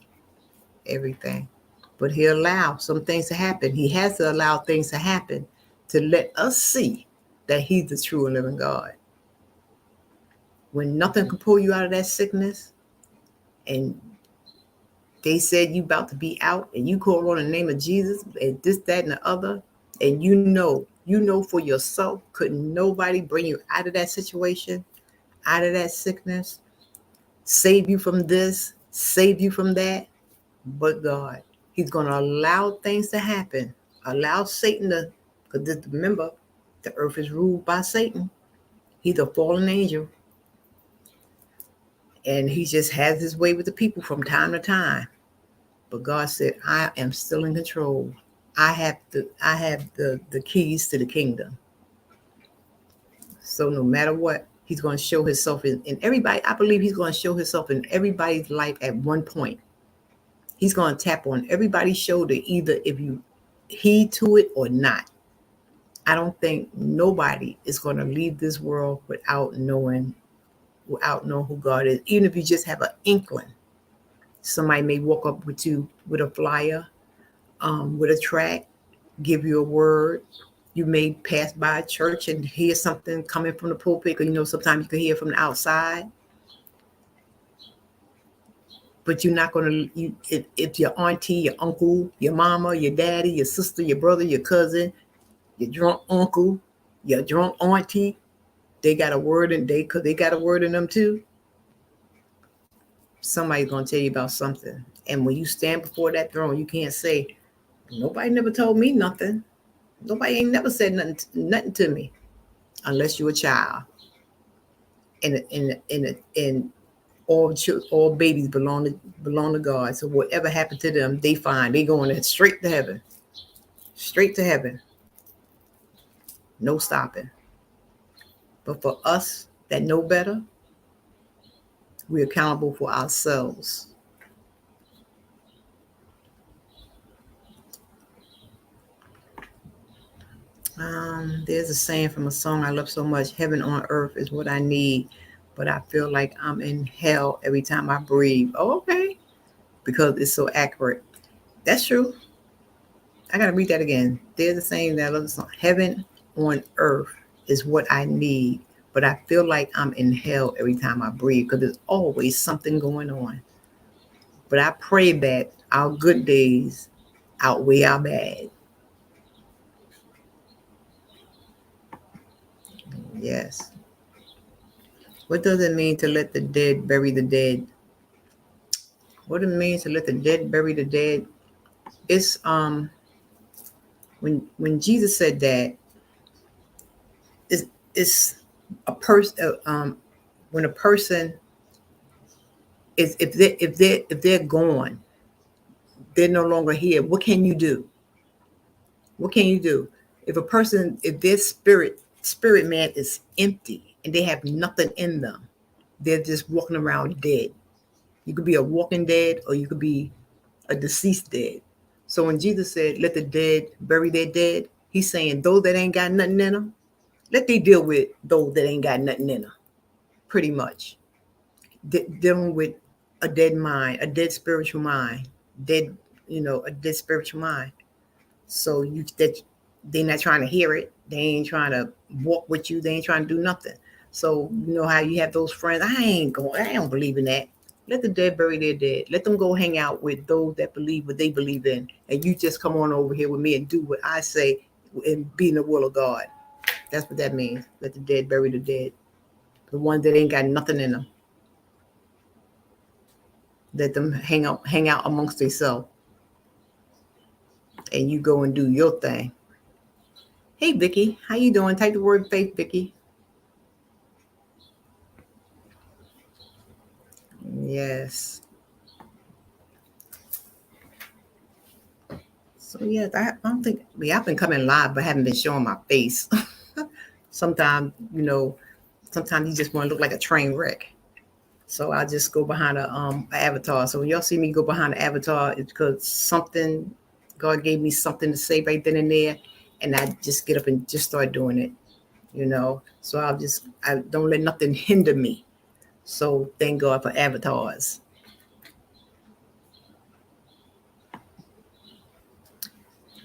Speaker 1: But he'll allow some things to happen. He has to allow things to happen to let us see that he's the true and living God. When nothing can pull you out of that sickness, and they said you about to be out, and you call on the name of Jesus, and this, that, and the other, and you know for yourself, couldn't nobody bring you out of that situation, out of that sickness, save you from this, save you from that, but God. He's going to allow things to happen, allow Satan to, because remember, the earth is ruled by Satan. He's a fallen angel. And he just has his way with the people from time to time. But God said, I am still in control. I have the keys to the kingdom. So no matter what, he's going to show himself in everybody. I believe he's going to show himself in everybody's life at one point. He's going to tap on everybody's shoulder, either if you heed to it or not. I don't think nobody is going to leave this world without knowing who God is. Even if you just have an inkling, somebody may walk up with you with a flyer, with a tract, give you a word. You may pass by a church and hear something coming from the pulpit, because sometimes you can hear from the outside. But you're not going to, if your auntie, your uncle, your mama, your daddy, your sister, your brother, your cousin, your drunk uncle, your drunk auntie, they got a word in them too. Somebody's going to tell you about something. And when you stand before that throne, you can't say, nobody never told me nothing. Nobody ain't never said nothing to me, unless you're a child. And all babies belong to God. So whatever happened to them, they fine. They going straight to heaven. Straight to heaven. No stopping. But for us that know better, we're accountable for ourselves. There's a saying from a song I love so much: heaven on earth is what I need, but I feel like I'm in hell every time I breathe. Oh, okay. Because it's so accurate. That's true. I got to read that again. There's a saying that I love the song: heaven on earth is what I need, but I feel like I'm in hell every time I breathe, because there's always something going on. But I pray that our good days outweigh our bad. Yes. What does it mean to let the dead bury the dead? What it means to let the dead bury the dead? It's when Jesus said that, it's a person. When a person is, if they're gone, they're no longer here. What can you do? What can you do if their spirit man is empty and they have nothing in them? They're just walking around dead. You could be a walking dead, or you could be a deceased dead. So when Jesus said, let the dead bury their dead, he's saying those that ain't got nothing in them, let they deal with those that ain't got nothing in them. Pretty much. Dealing with a dead mind, a dead spiritual mind, a dead spiritual mind. So they're not trying to hear it. They ain't trying to walk with you. They ain't trying to do nothing. So you know how you have those friends, I don't believe in that. Let the dead bury their dead. Let them go hang out with those that believe what they believe in. And you just come on over here with me and do what I say and be in the will of God. That's what that means. Let the dead bury the dead. The ones that ain't got nothing in them. Let them hang out amongst themselves. And you go and do your thing. Hey, Vicky, how you doing? Type the word faith, Vicky. Yes. So yeah, I don't think I've been coming live, but haven't been showing my face. Sometimes you just want to look like a train wreck. So I just go behind a avatar. So when y'all see me go behind an avatar, it's because God gave me something to say right then and there, and I just get up and just start doing it. So I don't let nothing hinder me. So thank God for avatars.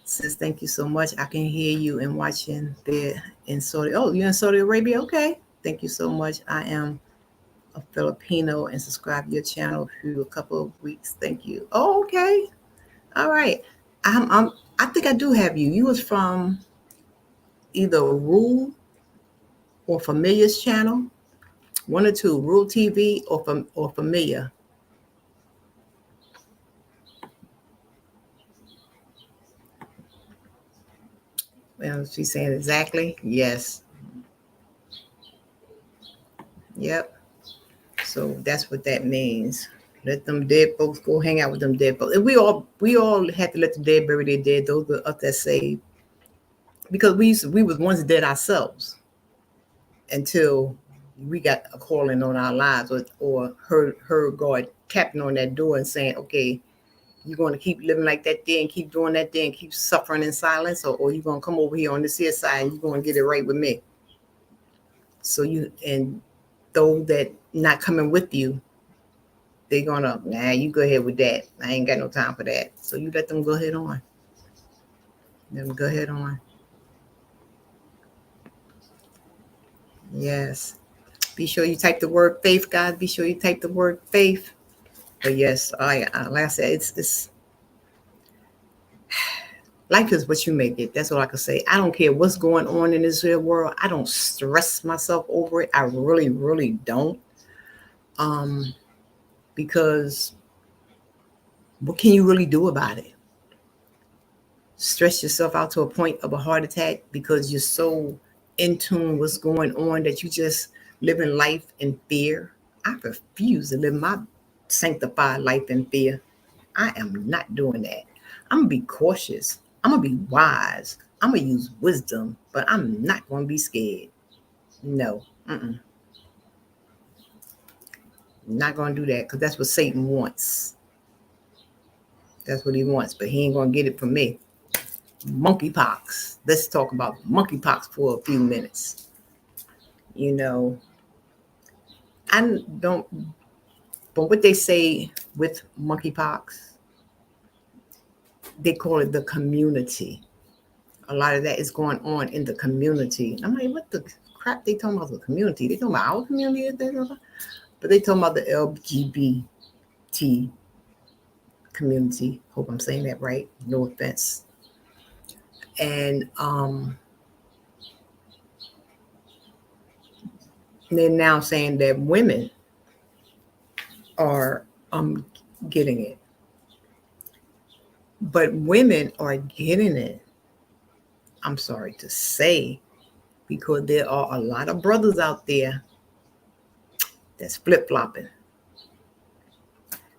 Speaker 1: Sis, thank you so much. I can hear you and watching there in Saudi. Oh, you're in Saudi Arabia? Okay. Thank you so much. I am a Filipino and subscribe to your channel for a couple of weeks. Thank you. Oh, okay. All right. I think I do have you. You was from either Rule or Familiar's channel. One or two, Rule TV or Familiar. Well, she's saying exactly. Yes. Yep. So that's what that means. Let them dead folks go hang out with them dead folks. And we all had to let the dead bury their dead. Those of us that saved, because we was once dead ourselves until we got a calling on our lives, or heard God tapping on that door and saying, okay, You going to keep living like that there and keep doing that there and keep suffering in silence, or you going to come over here on this here side and you going to get it right with me? So you, and those that not coming with you, they're going to, nah, you go ahead with that. I ain't got no time for that. So you let them go ahead on. Let them go ahead on. Yes. Be sure you type the word faith, guys. Be sure you type the word faith. But yes, like I said, it's life is what you make it. That's all I can say. I don't care what's going on in this real world. I don't stress myself over it. I really, really don't. Because what can you really do about it? Stress yourself out to a point of a heart attack because you're so in tune with what's going on that you just living life in fear. I refuse to live my sanctified life in fear. I am not doing that. I'm gonna be cautious. I'm gonna be wise. I'm gonna use wisdom, but I'm not gonna be scared. No, not gonna do that because that's what Satan wants. That's what he wants, but he ain't gonna get it from me. Monkeypox. Let's talk about monkeypox for a few minutes. You know, I don't. But what they say with monkeypox, they call it the community. A lot of that is going on in the community. I'm like, what the crap they talking about the community? They talking about our community, but they talking about the LGBT community. Hope I'm saying that right. No offense. And they're now saying that women are getting it. But women are getting it, I'm sorry to say, because there are a lot of brothers out there that's flip-flopping.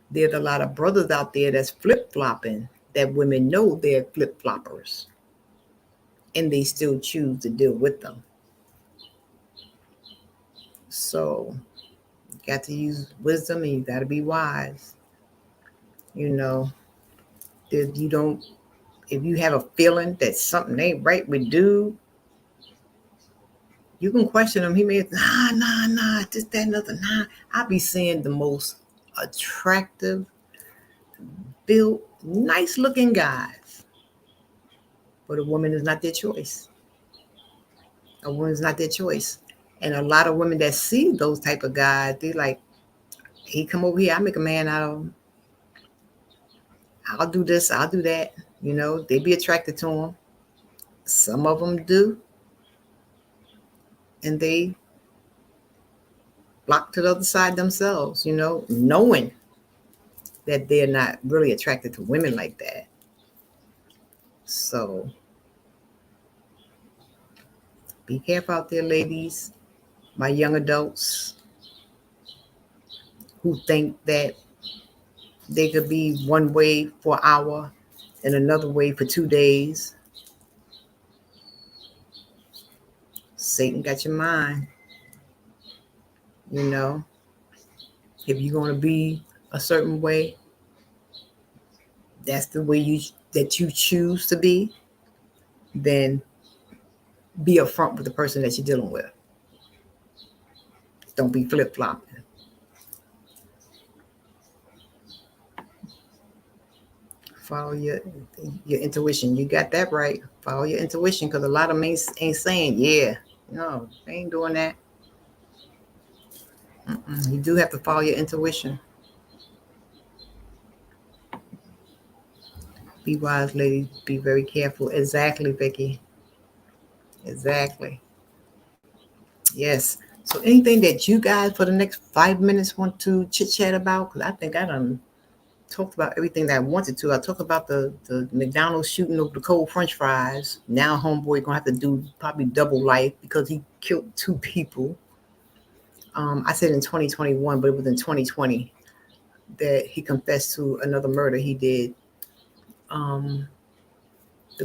Speaker 1: There's a lot of brothers out there that's flip-flopping that women know they're flip-floppers. And they still choose to deal with them. So you got to use wisdom and you got to be wise. You know, if you have a feeling that something ain't right with dude, you can question him. He may, nah, this, that, nothing. Nah, I'll be seeing the most attractive, built, nice looking guys. But a woman is not their choice. A woman's not their choice. And a lot of women that see those type of guys, they like, he come over here, I make a man out of him. I'll do this, I'll do that. You know, they be attracted to him. Some of them do. And they flock to the other side themselves, you know, knowing that they're not really attracted to women like that. So be careful out there, ladies, my young adults who think that they could be one way for an hour and another way for 2 days. Satan got your mind. You know, if you're going to be a certain way, that's the way that you choose to be, then be upfront with the person that you're dealing with. Don't be flip-flopping. Follow your intuition. You got that right. Follow your intuition, because a lot of them ain't saying, yeah, no, they ain't doing that. You do have to follow your intuition. Be wise, ladies. Be very careful. Exactly, Vicky. Exactly. Yes. So anything that you guys for the next 5 minutes want to chit-chat about? Because I think I done talked about everything that I wanted to. I talked about the McDonald's shooting over the cold French fries. Now homeboy gonna have to do probably double life because he killed 2 people. I said in 2021, but it was in 2020 that he confessed to another murder he did. The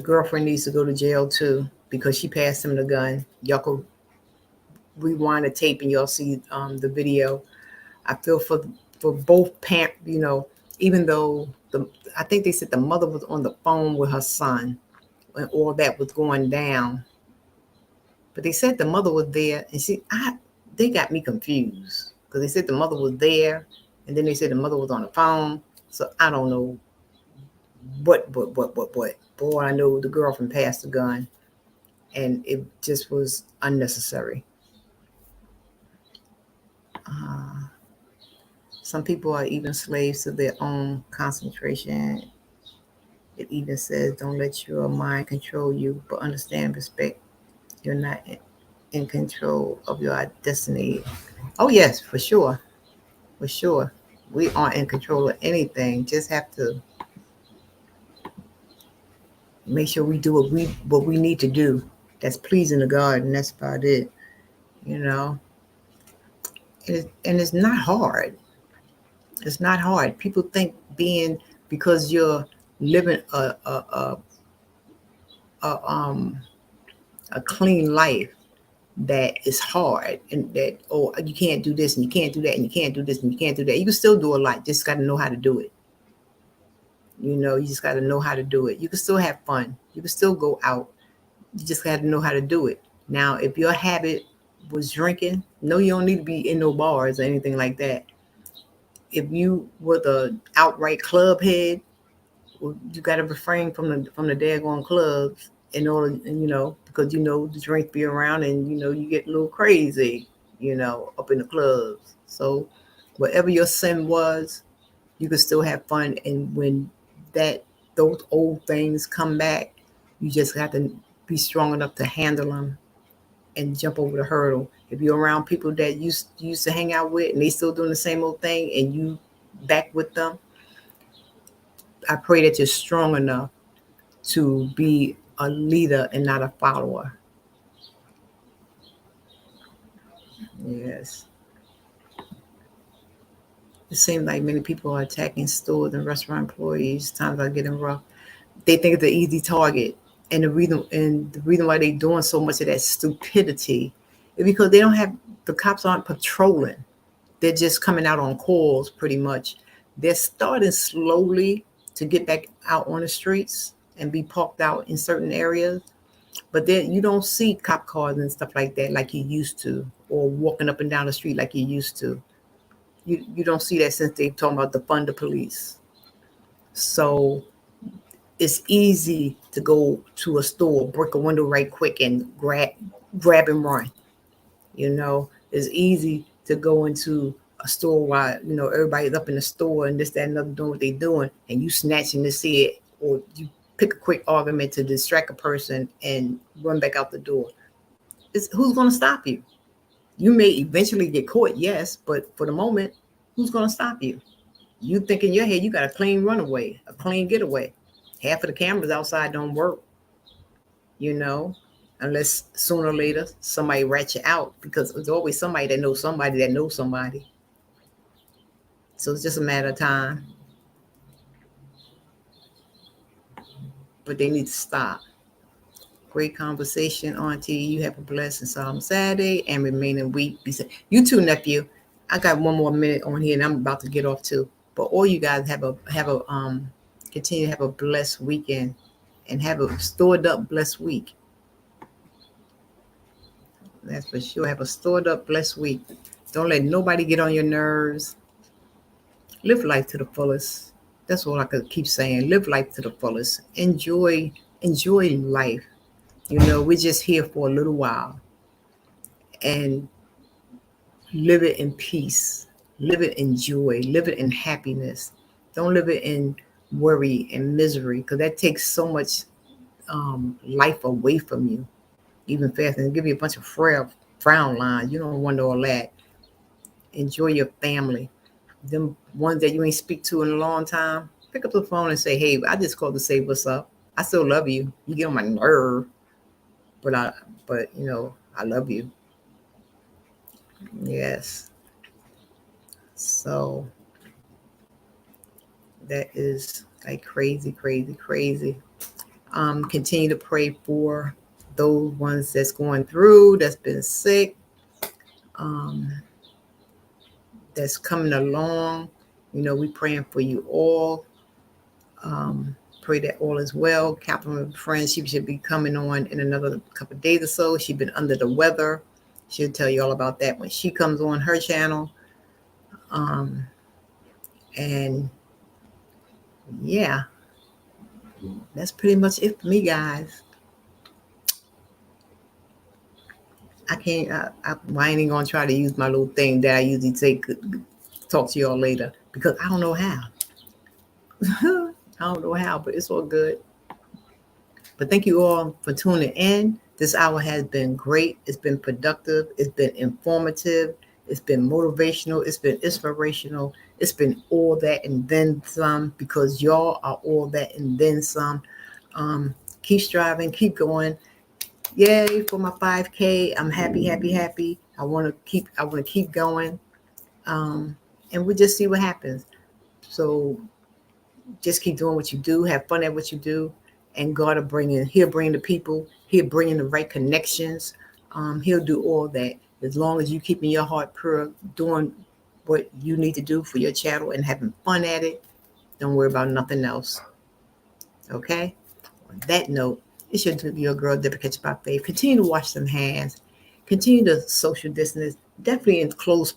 Speaker 1: girlfriend needs to go to jail too because she passed him the gun. Y'all could rewind the tape and y'all see the video. I feel for both even though I think they said the mother was on the phone with her son when all that was going down. But they said the mother was there, and they got me confused because they said the mother was there, and then they said the mother was on the phone. So I don't know what. Boy, I know the girlfriend passed the gun, and it just was unnecessary. Some people are even slaves to their own concentration. It even says, don't let your mind control you, but understand, respect. You're not in control of your destiny. Oh, yes, for sure. For sure. We aren't in control of anything. Just have to make sure we do what we need to do. That's pleasing to God, and that's about it. You know, and it's not hard. It's not hard. People think because you're living a clean life that is hard, and that you can't do this and you can't do that and you can't do this and you can't do that. You can still do a lot. Just got to know how to do it. You just got to know how to do it. You can still have fun. You can still go out. You just got to know how to do it. Now, if your habit was drinking, no, you don't need to be in no bars or anything like that. If you were the outright club head, well, you got to refrain from the daggone clubs in order, because the drink be around, and you get a little crazy, up in the clubs. So whatever your sin was, you could still have fun. And when those old things come back, you just have to be strong enough to handle them and jump over the hurdle. If you're around people that you used to hang out with and they still doing the same old thing and you back with them, I pray that you're strong enough to be a leader and not a follower. Yes. It seems like many people are attacking stores and restaurant employees. Times are getting rough. They think it's an easy target. And the reason why they're doing so much of that stupidity is because the cops aren't patrolling. They're just coming out on calls pretty much. They're starting slowly to get back out on the streets and be parked out in certain areas. But then you don't see cop cars and stuff like that like you used to, or walking up and down the street like you used to. You don't see that since they're talking about defund the police. So it's easy to go to a store, break a window right quick and grab and run. It's easy to go into a store while, everybody's up in the store and this, that, and other doing what they're doing, and you snatching to see it, or you pick a quick argument to distract a person and run back out the door. Who's going to stop you? You may eventually get caught, yes, but for the moment, who's going to stop you? You think in your head you got a clean runaway, a clean getaway. Half of the cameras outside don't work, unless sooner or later somebody rats you out, because there's always somebody that knows somebody that knows somebody. So it's just a matter of time. But they need to stop. Great conversation, Auntie. You have a blessed and solemn Saturday and remaining week. You too, nephew. I got one more minute on here and I'm about to get off too. But all you guys continue to have a blessed weekend and have a stored up blessed week. That's for sure. Have a stored up blessed week. Don't let nobody get on your nerves. Live life to the fullest. That's all I could keep saying. Live life to the fullest. Enjoy life. We're just here for a little while. And live it in peace. Live it in joy. Live it in happiness. Don't live it in worry and misery, because that takes so much life away from you even faster, and give you a bunch of frown lines. You don't want all that. Enjoy your family. Them ones that you ain't speak to in a long time, pick up the phone and say, hey, I just called to say what's up. I still love you. You get on my nerve, but I love you. Yes. So that is like crazy. Continue to pray for those ones that's going through, that's been sick, that's coming along. You know, we praying for you all. Pray that all is well. Catherine, friends, she should be coming on in another couple of days or so. She's been under the weather. She'll tell you all about that when she comes on her channel. And yeah, that's pretty much it for me, guys. I can't, I ain't even gonna try to use my little thing that I usually say, talk to y'all later, because I don't know how. I don't know how, but it's all good. But thank you all for tuning in. This hour has been great. It's been productive. It's been informative. It's been motivational. It's been inspirational. It's been all that and then some, because y'all are all that and then some. Keep striving. Keep going. Yay for my 5K. I'm happy. I want to keep going. And we'll just see what happens. So just keep doing what you do. Have fun at what you do. And God will he'll bring the people. He'll bring in the right connections. He'll do all that. As long as you keeping your heart pure, doing what you need to do for your channel and having fun at it, don't worry about nothing else. Okay? On that note, it's your girl, Deborah Catch by Faith. Continue to wash some hands. Continue to social distance. Definitely in closed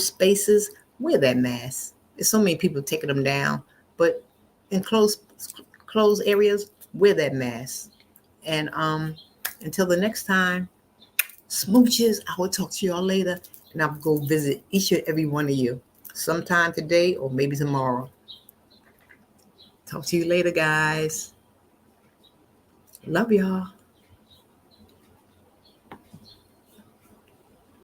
Speaker 1: spaces, wear that mask. There's so many people taking them down. But in closed areas, wear that mask. And until the next time, smooches, I will talk to y'all later. And I'll go visit each and every one of you sometime today or maybe tomorrow. Talk to you later, guys. Love y'all.